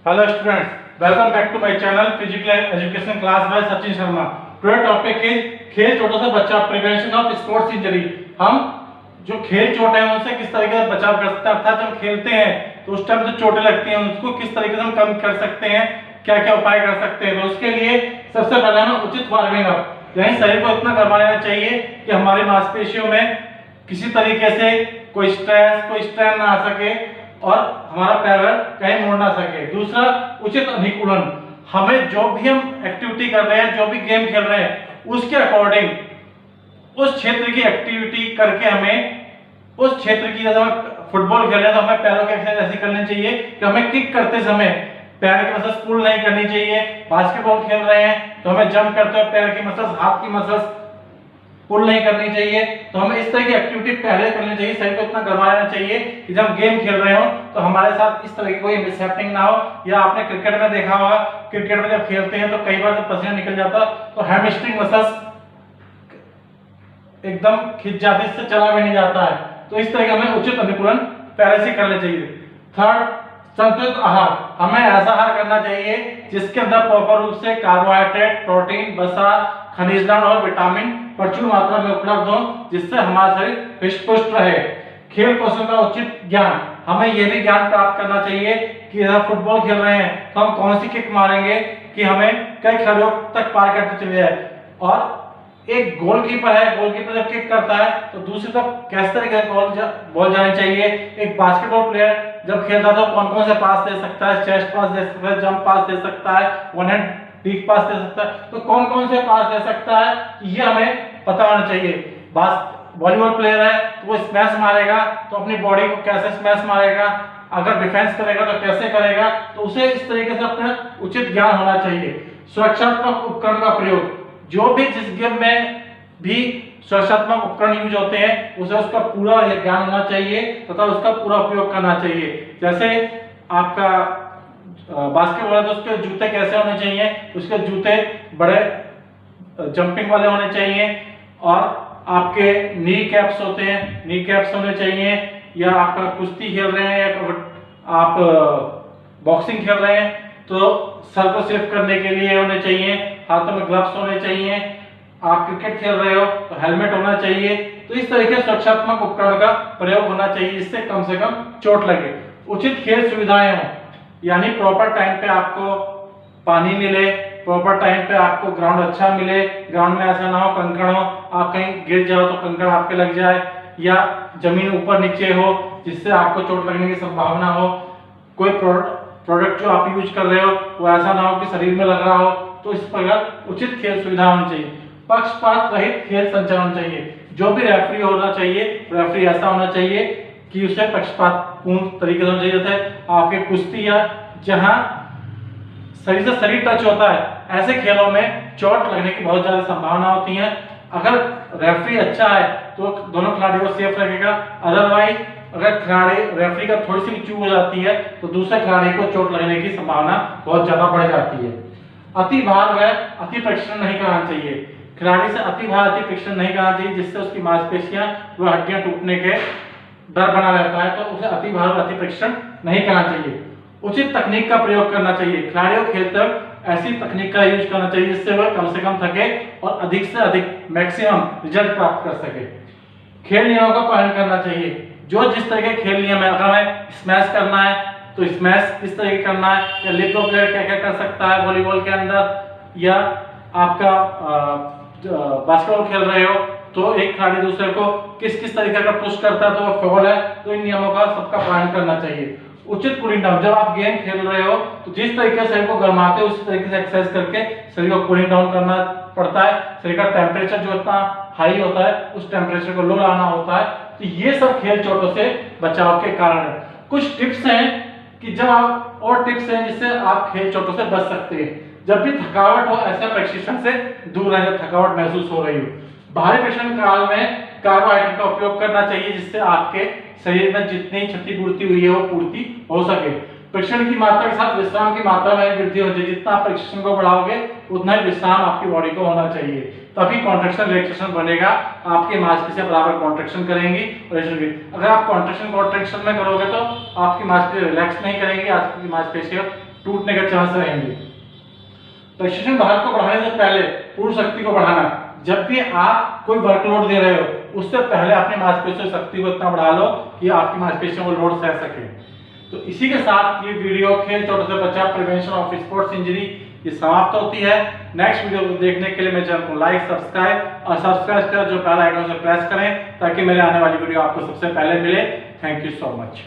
Hello students, welcome back to my channel physical education class by Sachin Sharma. Today topic is खेल चोटों से बचाव, prevention of sports injury. हम जो खेल चोट है उनसे किस तरीके से बचाव कर सकते हैं, अर्थात जब खेलते हैं तो उस टाइम जो चोटें लगती हैं उसको किस तरीके से हम कम कर सकते हैं, क्या क्या उपाय कर सकते हैं। तो उसके लिए सबसे पहले हमें उचित वार्मिंग अप, यानी शरीर को इतना गर्मा लेना चाहिए कि हमारी मांसपेशियों में किसी तरीके से कोई स्ट्रेस कोई स्ट्रेन ना आ सके और हमारा पैर कहीं मुड़ ना सके। दूसरा, उचित अनुकूलन, हमें जो भी हम एक्टिविटी कर रहे हैं, जो भी गेम खेल रहे हैं, उसके अकॉर्डिंग उस क्षेत्र की एक्टिविटी करके हमें उस क्षेत्र की, जैसे हम फुटबॉल खेल रहे हैं तो हमें पैरों की एक्सरसाइज ऐसी करनी चाहिए कि हमें किक करते समय पैर की मसल्स पुल नहीं करनी चाहिए। बास्केटबॉल खेल रहे हैं तो हमें जंप करते हुए पैर की मसल्स, हाथ की मसल्स पुल नहीं करनी चाहिए। तो हमें इस तरह की एक्टिविटी पहले करनी चाहिए, शरीर को इतना गर्मा लेना चाहिए कि जब गेम खेल रहे हो तो हमारे साथ इस तरह की कोई मिसहैपनिंग ना हो। या आपने क्रिकेट में देखा होगा, क्रिकेट में जब खेलते हैं तो कई बार जब पसीना निकल जाता तो हैमस्ट्रिंग मसल्स एकदम खिंच जाती है, इससे चला भी नहीं जाता है। तो इस तरह का हमें उचित अनुकूलन पहले से करना चाहिए। थर्ड, संतुलित आहार, हमें ऐसा आहार करना चाहिए जिसके अंदर प्रॉपर रूप से कार्बोहाइड्रेट, प्रोटीन, वसा, खनिज लवण और विटामिन प्रचुर मात्रा में उपलब्ध हो, जिससे हमारा शरीर हृष्ट-पुष्ट रहे। खेल कौशल का उचित ज्ञान, हमें यह भी ज्ञान प्राप्त करना चाहिए कि अगर फुटबॉल खेल रहे हैं तो हम कौन सी किक मारेंगे कि हमें कई खिलाड़ियों तक पार करते चले जाए। और एक गोलकीपर है, गोलकीपर जब किक करता है तो दूसरी तरफ किस तरीके से बॉल जानी चाहिए। एक बास्केटबॉल प्लेयर जब खेलता है तो कौन कौन से पास दे सकता है, चेस्ट पास दे सकता है, जंप पास दे सकता है, वन हैंड डीप पास दे सकता है, तो कौन कौन से पास दे सकता है ये हमें पता होना चाहिए। वॉलीबॉल प्लेयर है तो वो स्मैश मारेगा तो अपनी बॉडी को कैसे स्मैश मारेगा, अगर डिफेंस करेगा तो कैसे करेगा, तो उसे इस तरीके से अपना उचित ज्ञान होना चाहिए। सुरक्षात्मक उपकरण का प्रयोग, जो भी जिस गेम में भी सुरक्षात्मक उपकरण यूज होते हैं उसे उसका पूरा ज्ञान होना चाहिए तथा उसका पूरा उपयोग करना चाहिए। जैसे आपका बास्केटबॉल है तो उसके जूते कैसे होने चाहिए, उसके जूते बड़े जंपिंग वाले होने चाहिए, और आपके नी कैप्स होते हैं, नी कैप्स होने चाहिए। या आपका कुश्ती खेल रहे हैं या आप बॉक्सिंग खेल रहे हैं तो सर को सेफ करने के लिए होने चाहिए, हाथों में ग्लव्स होने चाहिए। आप क्रिकेट खेल रहे हो तो हेलमेट होना चाहिए। तो इस तरीके से सुरक्षात्मक उपकरण का प्रयोग होना चाहिए जिससे कम से कम चोट लगे। उचित खेल सुविधाएं हो, यानी प्रॉपर टाइम पे आपको पानी मिले, प्रॉपर टाइम पे आपको ग्राउंड अच्छा मिले। ग्राउंड में ऐसा ना हो कंकड़ हो, आप कहीं गिर जाओ तो कंकड़ आपके लग जाए, या जमीन ऊपर नीचे हो जिससे आपको चोट लगने की संभावना हो। कोई प्रोडक्ट जो आप यूज कर रहे हो वो ऐसा ना हो कि शरीर में लग रहा हो। तो इस प्रकार उचित खेल सुविधा होनी चाहिए। पक्षपात रहित खेल संचालन होना चाहिए, जो भी रेफरी होना चाहिए, रेफरी ऐसा होना चाहिए कि उसे पक्षपात पूर्ण तरीके से होना चाहिए। जैसे आपके कुश्ती या जहां शरीर से शरीर टच होता है, ऐसे खेलों में चोट लगने की बहुत ज्यादा संभावना होती है। अगर रेफरी अच्छा है तो दोनों खिलाड़ियों को सेफ रखेगा, अदरवाइज अगर खिलाड़ी रेफरी का थोड़ी सी भी चूक हो जाती है तो दूसरे खिलाड़ी को चोट लगने की संभावना बहुत ज्यादा बढ़ जाती है। अति भार व अति परिश्रम नहीं करना चाहिए, खिलाड़ी से अति भार अति परिश्रम नहीं करना चाहिए जिससे उसकी मांसपेशियां व हड्डियां टूटने के डर बना रहता है। तो उसे अति भार व अति परिश्रम नहीं करना चाहिए। उचित तकनीक का प्रयोग करना चाहिए, खिलाड़ियों को खेलते वक्त ऐसी तकनीक का यूज करना चाहिए जिससे वह कम से कम थके और अधिक से अधिक मैक्सिमम रिजल्ट प्राप्त कर सके। खेल नियमों का पालन करना चाहिए, जो जिस तरह के खेल नियम है, अगर हमें स्मैश करना है तो स्मैश किस तरह करना है, या लिप प्लेयर क्या क्या कर सकता है वॉलीबॉल के अंदर, या आपका बास्केटबॉल खेल रहे हो तो एक खिलाड़ी दूसरे को किस किस तरीके का पुश करता है तो वो फाउल है। तो इन नियमों का सबका पालन करना चाहिए। उचित कूलिंग डाउन, जब आप गेम खेल रहे हो तो जिस तरीके से शरीर को गर्माते हो उसी तरीके से एक्सरसाइज करके शरीर को कूलिंग डाउन करना पड़ता है। शरीर का टेम्परेचर जो इतना हाई होता है उस टेम्परेचर को लो लाना होता है। तो ये सब खेल चोटों से बचाव के कारण है। कुछ टिप्स हैं कि जब आप, और टिप्स हैं जिससे आप खेल चोटों से बच सकते हैं। जब भी थकावट हो ऐसे प्रशिक्षण से दूर रहें जब थकावट महसूस हो रही हो। भारी प्रशिक्षण काल में कार्बोहाइड्रेट का उपयोग करना चाहिए जिससे आपके शरीर में जितनी क्षतिपूर्ति हुई है वो पूर्ति हो सके। प्रशिक्षण की मात्रा के साथ विश्राम की मात्रा में वृद्धि होती है, जितना आप प्रशिक्षण को बढ़ाओगे उतना ही विश्राम आपकी बॉडी को होना चाहिए, तभी कॉन्ट्रैक्शन रिलैक्सेशन बनेगा, आपके मांसपेशियां बराबर कॉन्ट्रैक्शन करेंगी। अगर आप कॉन्ट्रैक्शन में करोगे तो आपकी मांसपेशियां रिलैक्स नहीं करेंगी, आपकी मांसपेशियां टूटने का चांस रहेंगे। प्रशिक्षण भार को बढ़ाने से पहले पूर्ण शक्ति को बढ़ाना। जब भी आप कोई वर्कलोड दे रहे हो उससे पहले अपनी मांसपेशियों शक्ति को इतना बढ़ा लो कि आपकी मांसपेशियों को लोड सह सके। तो इसी के साथ ये वीडियो खेल चोट से बचाव प्रिवेंशन ऑफ स्पोर्ट्स इंजरी ये समाप्त होती है। नेक्स्ट वीडियो को देखने के लिए मेरे चैनल को लाइक सब्सक्राइब कर जो बेल आइकन से प्रेस करें ताकि मेरे आने वाली वीडियो आपको सबसे पहले मिले। Thank you so much.